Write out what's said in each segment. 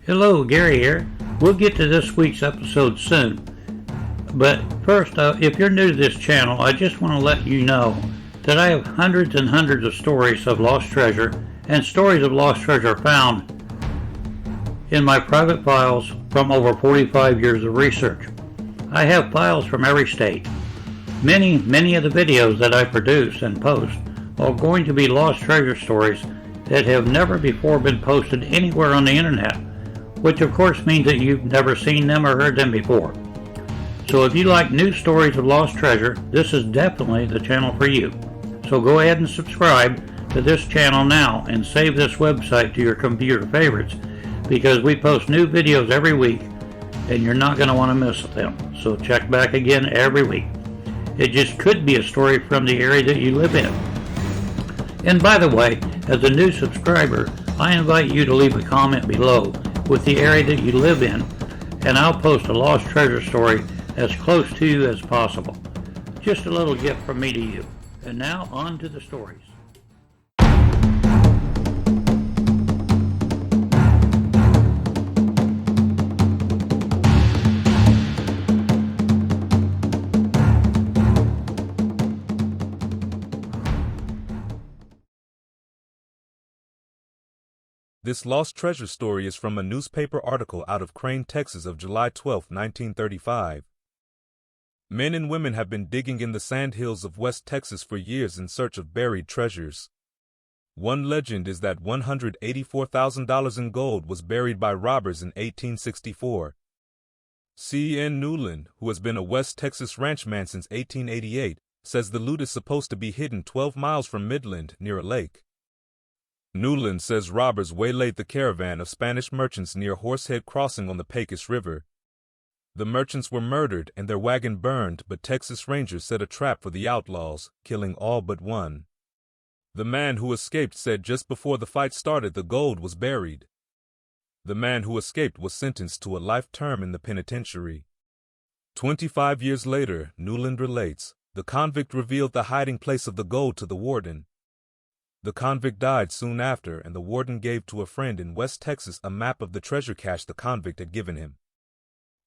Hello, Gary here. We'll get to this week's episode soon. But first, if you're new to this channel, I just want to let you know that I have hundreds and hundreds of stories of lost treasure and stories of lost treasure found in my private files from over 45 years of research. I have files from every state. Many of the videos that I produce and post are going to be lost treasure stories that have never before been posted anywhere on the internet, which of course means that you've never seen them or heard them before. So if you like new stories of lost treasure, this is definitely the channel for you. So go ahead and subscribe to this channel now and save this website to your computer favorites, because we post new videos every week and you're not going to want to miss them. So check back again every week. It just could be a story from the area that you live in. And by the way, as a new subscriber, I invite you to leave a comment below with the area that you live in, and I'll post a lost treasure story as close to you as possible. Just a little gift from me to you. And now on to the stories. This lost treasure story is from a newspaper article out of Crane, Texas of July 12, 1935. Men and women have been digging in the sandhills of West Texas for years in search of buried treasures. One legend is that $184,000 in gold was buried by robbers in 1864. C.N. Newland, who has been a West Texas ranchman since 1888, says the loot is supposed to be hidden 12 miles from Midland, near a lake. Newland says robbers waylaid the caravan of Spanish merchants near Horsehead Crossing on the Pecos River. The merchants were murdered and their wagon burned, but Texas Rangers set a trap for the outlaws, killing all but one. The man who escaped said just before the fight started the gold was buried. The man who escaped was sentenced to a life term in the penitentiary. 25 years later, Newland relates, the convict revealed the hiding place of the gold to the warden. The convict died soon after, and the warden gave to a friend in West Texas a map of the treasure cache the convict had given him.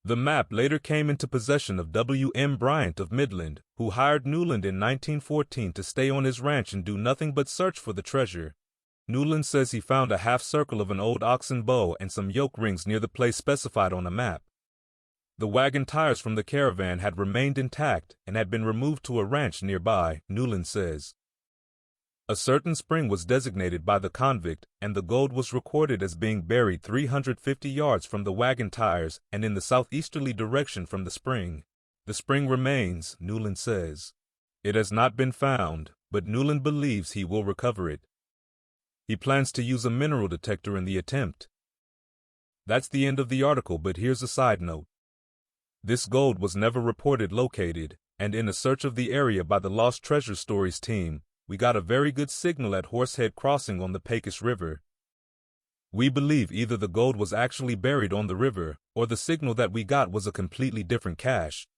The map later came into possession of W. M. Bryant of Midland, who hired Newland in 1914 to stay on his ranch and do nothing but search for the treasure. Newland says he found a half circle of an old oxen bow and some yoke rings near the place specified on the map. The wagon tires from the caravan had remained intact and had been removed to a ranch nearby, Newland says. A certain spring was designated by the convict, and the gold was recorded as being buried 350 yards from the wagon tires and in the southeasterly direction from the spring. The spring remains, Newland says. It has not been found, but Newland believes he will recover it. He plans to use a mineral detector in the attempt. That's the end of the article, but here's a side note. This gold was never reported located, and in a search of the area by the Lost Treasure Stories team, we got a very good signal at Horsehead Crossing on the Pecos River. We believe either the gold was actually buried on the river, or the signal that we got was a completely different cache.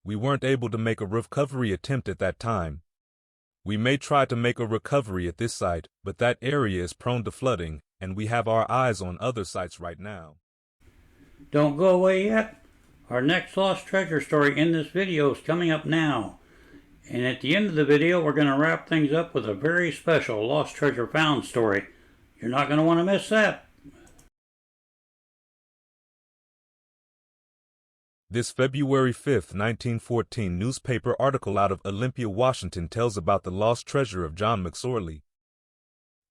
We weren't able to make a recovery attempt at that time. We may try to make a recovery at this site, but that area is prone to flooding, and we have our eyes on other sites right now. Don't go away yet. Our next lost treasure story in this video is coming up now. And at the end of the video, we're going to wrap things up with a very special Lost Treasure Found story. You're not going to want to miss that. This February 5, 1914 newspaper article out of Olympia, Washington tells about the lost treasure of John McSorley.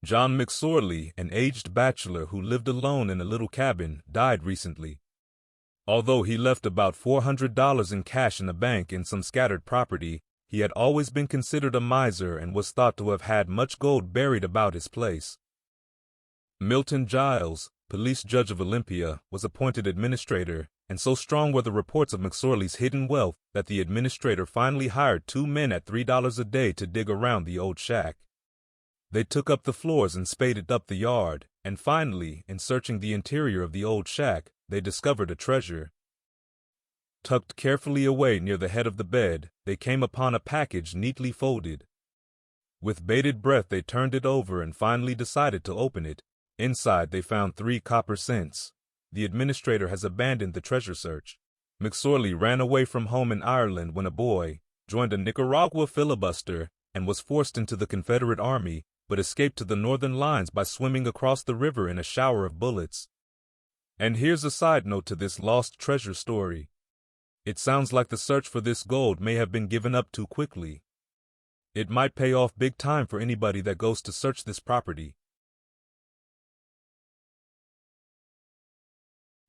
John McSorley, an aged bachelor who lived alone in a little cabin, died recently. Although he left about $400 in cash in the bank and some scattered property, he had always been considered a miser and was thought to have had much gold buried about his place. Milton Giles, police judge of Olympia, was appointed administrator, and so strong were the reports of McSorley's hidden wealth that the administrator finally hired 2 men at $3 a day to dig around the old shack. They took up the floors and spaded up the yard, and finally, in searching the interior of the old shack, they discovered a treasure. Tucked carefully away near the head of the bed, they came upon a package neatly folded. With bated breath they turned it over and finally decided to open it. Inside they found 3 copper cents. the administrator has abandoned the treasure search. McSorley ran away from home in Ireland when a boy, joined a Nicaragua filibuster, and was forced into the Confederate Army, but escaped to the northern lines by swimming across the river in a shower of bullets. And here's a side note to this lost treasure story. It sounds like the search for this gold may have been given up too quickly. It might pay off big time for anybody that goes to search this property.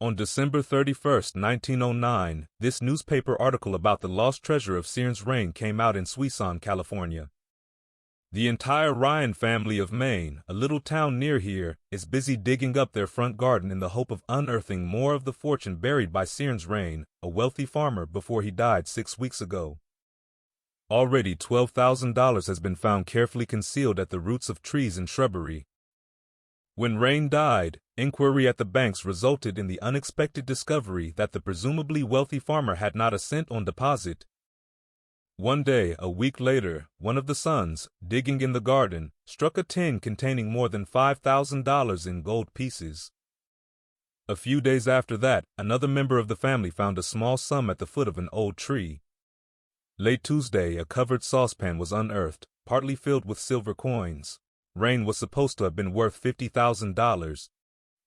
On December 31, 1909, this newspaper article about the lost treasure of Searns Rain came out in Suisun, California. The entire Ryan family of Maine, a little town near here, is busy digging up their front garden in the hope of unearthing more of the fortune buried by Searns Rain, a wealthy farmer before he died 6 weeks ago. Already $12,000 has been found carefully concealed at the roots of trees and shrubbery. When Rain died, inquiry at the banks resulted in the unexpected discovery that the presumably wealthy farmer had not a cent on deposit. One day, a week later, one of the sons, digging in the garden, struck a tin containing more than $5,000 in gold pieces. A few days after that, another member of the family found a small sum at the foot of an old tree. Late Tuesday, a covered saucepan was unearthed, partly filled with silver coins. Rain was supposed to have been worth $50,000.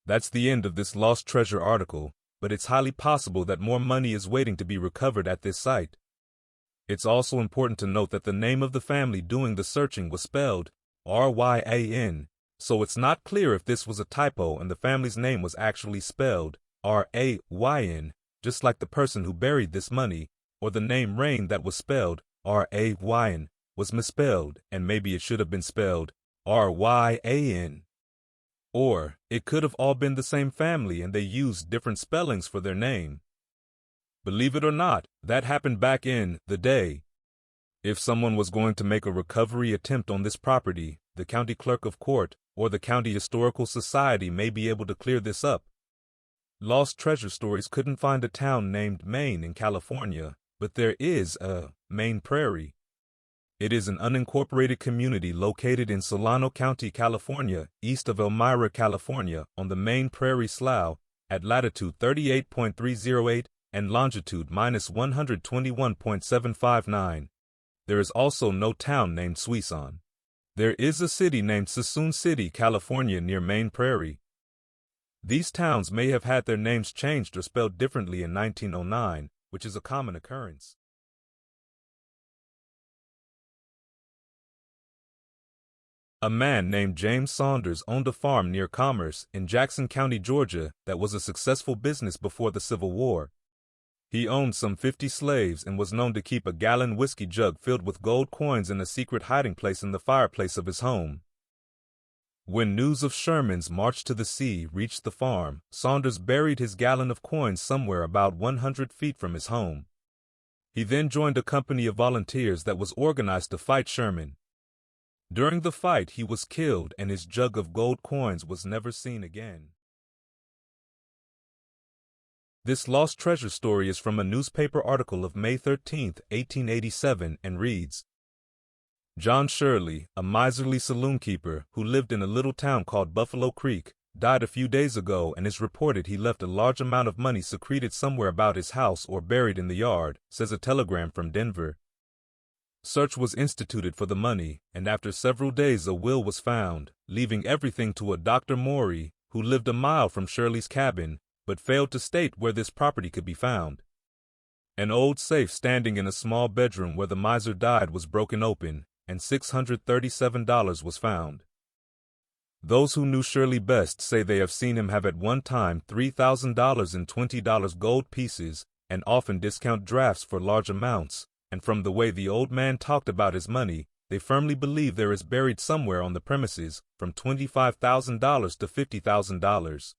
That's the end of this lost treasure article, but it's highly possible that more money is waiting to be recovered at this site. It's also important to note that the name of the family doing the searching was spelled R-Y-A-N, so it's not clear if this was a typo and the family's name was actually spelled R-A-Y-N, just like the person who buried this money, or the name Rain that was spelled R-A-Y-N was misspelled and maybe it should have been spelled R-Y-A-N. Or it could have all been the same family and they used different spellings for their name. Believe it or not, that happened back in the day. If someone was going to make a recovery attempt on this property, the county clerk of court or the county historical society may be able to clear this up. Lost Treasure Stories couldn't find a town named Maine in California, but there is a Maine Prairie. It is an unincorporated community located in Solano County, California, east of Elmira, California, on the Maine Prairie Slough, at latitude 38.308 and longitude -121.759. There is also no town named Suisun. There is a city named Suisun City, California, near Maine Prairie. These towns may have had their names changed or spelled differently in 1909, which is a common occurrence. A man named James Saunders owned a farm near Commerce in Jackson County, Georgia, that was a successful business before the Civil War. He owned some 50 slaves and was known to keep a gallon whiskey jug filled with gold coins in a secret hiding place in the fireplace of his home. When news of Sherman's march to the sea reached the farm, Saunders buried his gallon of coins somewhere about 100 feet from his home. He then joined a company of volunteers that was organized to fight Sherman. During the fight, he was killed and his jug of gold coins was never seen again. This lost treasure story is from a newspaper article of May 13, 1887, and reads, John Shirley, a miserly saloon keeper who lived in a little town called Buffalo Creek, died a few days ago and is reported he left a large amount of money secreted somewhere about his house or buried in the yard, says a telegram from Denver. Search was instituted for the money, and after several days a will was found, leaving everything to a Dr. Morey, who lived a mile from Shirley's cabin, but failed to state where this property could be found. An old safe standing in a small bedroom where the miser died was broken open, and $637 was found. Those who knew Shirley best say they have seen him have at one time $3,000 in $20 gold pieces, and often discount drafts for large amounts. And from the way the old man talked about his money, they firmly believe there is buried somewhere on the premises from $25,000 to $50,000.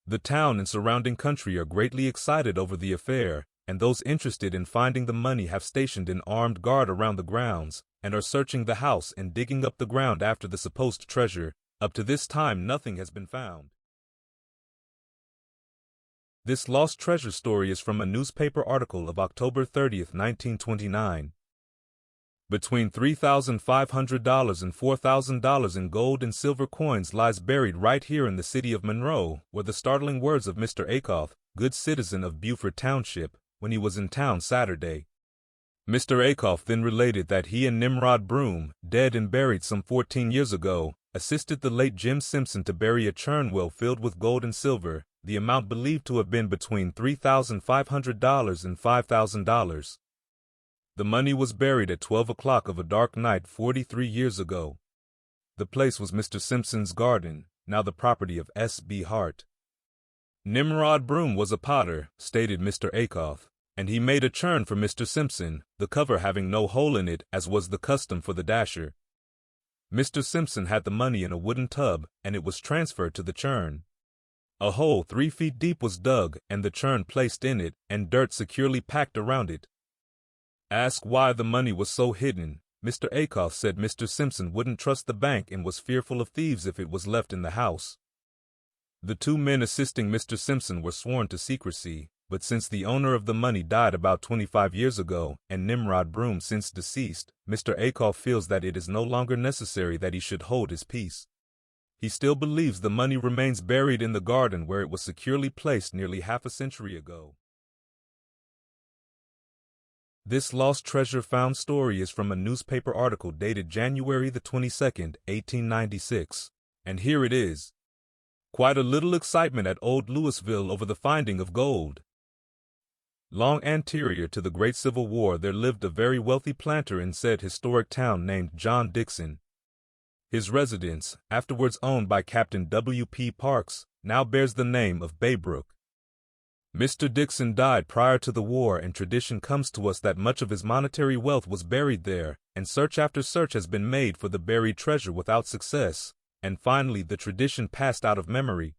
The town and surrounding country are greatly excited over the affair, and those interested in finding the money have stationed an armed guard around the grounds, and are searching the house and digging up the ground after the supposed treasure. Up to this time, nothing has been found. This lost treasure story is from a newspaper article of October 30, 1929. Between $3,500 and $4,000 in gold and silver coins lies buried right here in the city of Monroe, were the startling words of Mr. Akoff, good citizen of Beaufort Township, when he was in town Saturday. Mr. Akoff then related that he and Nimrod Broom, dead and buried some 14 years ago, assisted the late Jim Simpson to bury a churn well filled with gold and silver, the amount believed to have been between $3,500 and $5,000. The money was buried at 12 o'clock of a dark night 43 years ago. The place was Mr. Simpson's garden, now the property of S.B. Hart. Nimrod Broom was a potter, stated Mr. Akoff, and he made a churn for Mr. Simpson, the cover having no hole in it as was the custom for the dasher. Mr. Simpson had the money in a wooden tub, and it was transferred to the churn. A hole 3 feet deep was dug and the churn placed in it, and dirt securely packed around it. Asked why the money was so hidden, Mr. Akoff said Mr. Simpson wouldn't trust the bank and was fearful of thieves if it was left in the house. The 2 men assisting Mr. Simpson were sworn to secrecy, but since the owner of the money died about 25 years ago and Nimrod Broom since deceased, Mr. Akoff feels that it is no longer necessary that he should hold his peace. He still believes the money remains buried in the garden where it was securely placed nearly half a century ago. This lost treasure found story is from a newspaper article dated January the 22nd, 1896, and here it is. Quite a little excitement at Old Louisville over the finding of gold. Long anterior to the Great Civil War there lived a very wealthy planter in said historic town named John Dixon. His residence, afterwards owned by Captain W. P. Parks, now bears the name of Baybrook. Mr. Dixon died prior to the war, and tradition comes to us that much of his monetary wealth was buried there, and search after search has been made for the buried treasure without success, and finally the tradition passed out of memory.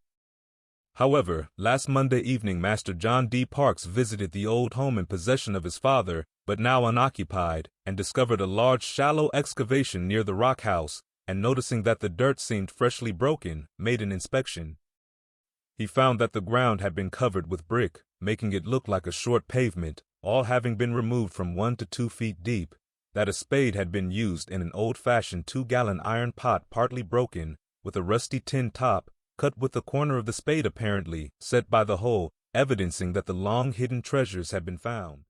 However, last Monday evening Master John D. Parks visited the old home in possession of his father, but now unoccupied, and discovered a large shallow excavation near the rock house, and noticing that the dirt seemed freshly broken, made an inspection. He found that the ground had been covered with brick, making it look like a short pavement, all having been removed from 1 to 2 feet deep, that a spade had been used in an old-fashioned 2-gallon iron pot partly broken, with a rusty tin top, cut with the corner of the spade apparently, set by the hole, evidencing that the long-hidden treasures had been found.